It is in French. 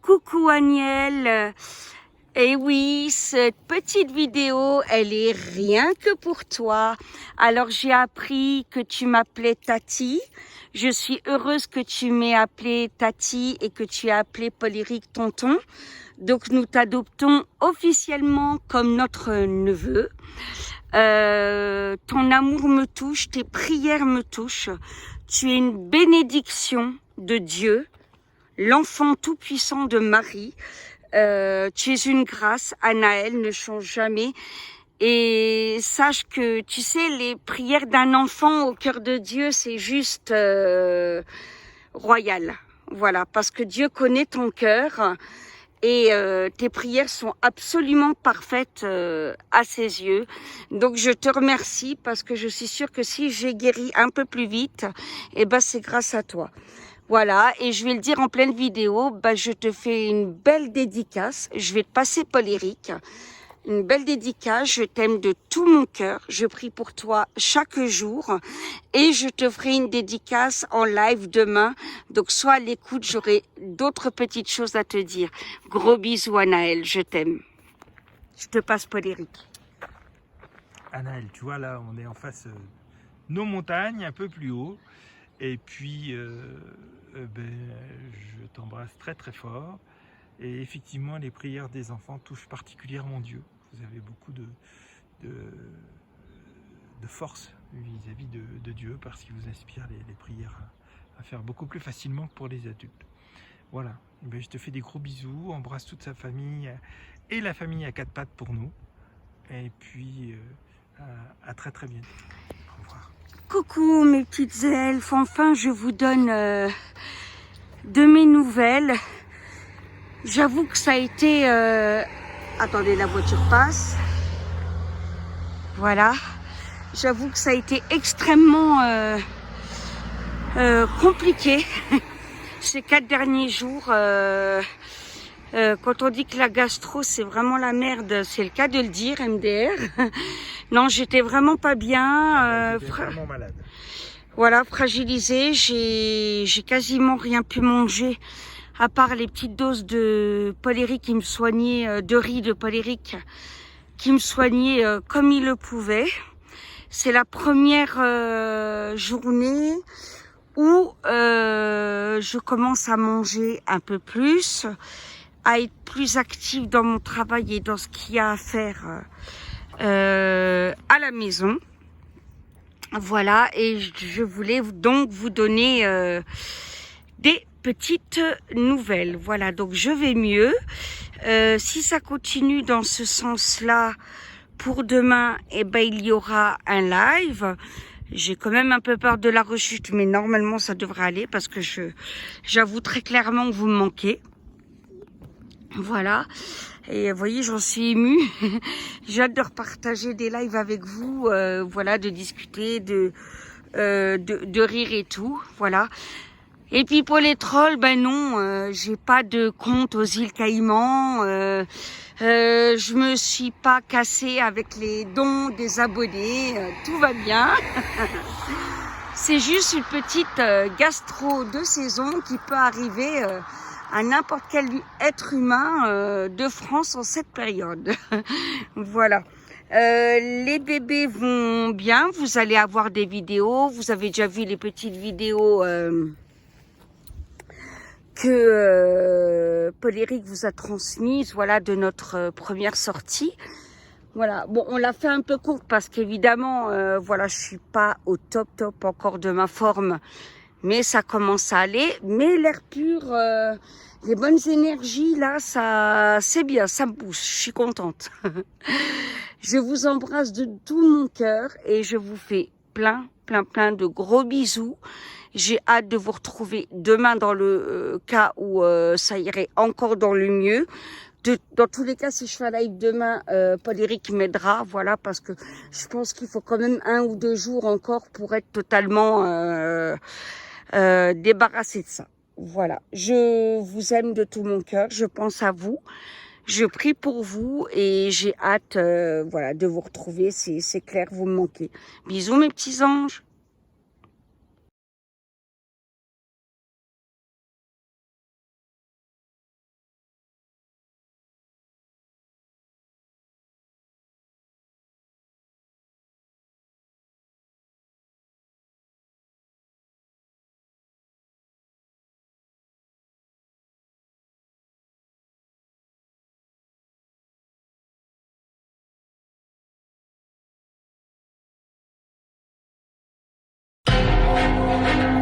Coucou Aniel. Et oui, cette petite vidéo, elle est rien que pour toi. Alors j'ai appris que tu m'appelais Tati. Je suis heureuse que tu m'aies appelé Tati et que tu as appelé Paul-Éric tonton. Donc nous t'adoptons officiellement comme notre neveu. Ton amour me touche, tes prières me touchent. Tu es une bénédiction de Dieu, l'enfant tout-puissant de Marie. Tu es une grâce, Anaël ne change jamais. Et sache que, tu sais, les prières d'un enfant au cœur de Dieu, c'est juste royal. Voilà, parce que Dieu connaît ton cœur et tes prières sont absolument parfaites à ses yeux. Donc je te remercie parce que je suis sûre que si j'ai guéri un peu plus vite, eh ben c'est grâce à toi. Voilà, et je vais le dire en pleine vidéo, bah, je te fais une belle dédicace. Je vais te passer Paul-Éric. Une belle dédicace, je t'aime de tout mon cœur. Je prie pour toi chaque jour. Et je te ferai une dédicace en live demain. Donc sois à l'écoute, j'aurai d'autres petites choses à te dire. Gros bisous Anaël, je t'aime. Je te passe Paul-Éric. Anaël, tu vois là, on est en face nos montagnes, un peu plus haut. Et puis, je t'embrasse très très fort. Et effectivement, les prières des enfants touchent particulièrement Dieu. Vous avez beaucoup de force vis-à-vis de Dieu parce qu'il vous inspire les prières à faire beaucoup plus facilement que pour les adultes. Voilà, je te fais des gros bisous, embrasse toute sa famille et la famille à quatre pattes pour nous. Et puis, à très très bientôt. Au revoir. Coucou mes petites elfes, enfin je vous donne de mes nouvelles. J'avoue que ça a été... Attendez, la voiture passe. Voilà. J'avoue que ça a été extrêmement compliqué ces 4 derniers jours. Quand on dit que la gastro c'est vraiment la merde, c'est le cas de le dire, MDR. Non, j'étais vraiment pas bien. Vraiment malade. Voilà, fragilisée. J'ai quasiment rien pu manger à part les petites doses de Paul-Éric qui me soignait, de riz de Paul-Éric qui me soignait comme il le pouvait. C'est la première journée où je commence à manger un peu plus, à être plus active dans mon travail et dans ce qu'il y a à faire à la maison. Voilà, et je voulais donc vous donner des petites nouvelles. Voilà, donc je vais mieux. Si ça continue dans ce sens-là, pour demain, eh ben, il y aura un live. J'ai quand même un peu peur de la rechute, mais normalement ça devrait aller parce que j'avoue très clairement que vous me manquez. Voilà. Et vous voyez, j'en suis émue. J'ai hâte de repartager des lives avec vous, voilà, de discuter, de rire et tout, voilà. Et puis pour les trolls, ben non, j'ai pas de compte aux îles Caïmans. Je me suis pas cassée avec les dons des abonnés. Tout va bien. C'est juste une petite gastro de saison qui peut arriver à n'importe quel être humain de France en cette période. Voilà. Les bébés vont bien. Vous allez avoir des vidéos. Vous avez déjà vu les petites vidéos que Paul-Éric vous a transmise, voilà, de notre première sortie. Voilà, bon, on l'a fait un peu courte parce qu'évidemment, voilà, je suis pas au top encore de ma forme, mais ça commence à aller. Mais l'air pur, les bonnes énergies, là, ça, c'est bien, ça me pousse, je suis contente. Je vous embrasse de tout mon cœur et je vous fais plein de gros bisous. J'ai hâte de vous retrouver demain dans le cas où ça irait encore dans le mieux. Dans tous les cas, si je fais un live demain, Paul-Éric m'aidera, voilà, parce que je pense qu'il faut quand même 1 ou 2 jours encore pour être totalement débarrassé de ça. Voilà, je vous aime de tout mon cœur, je pense à vous. Je prie pour vous et j'ai hâte voilà, de vous retrouver, c'est clair, vous me manquez. Bisous mes petits anges. Bye.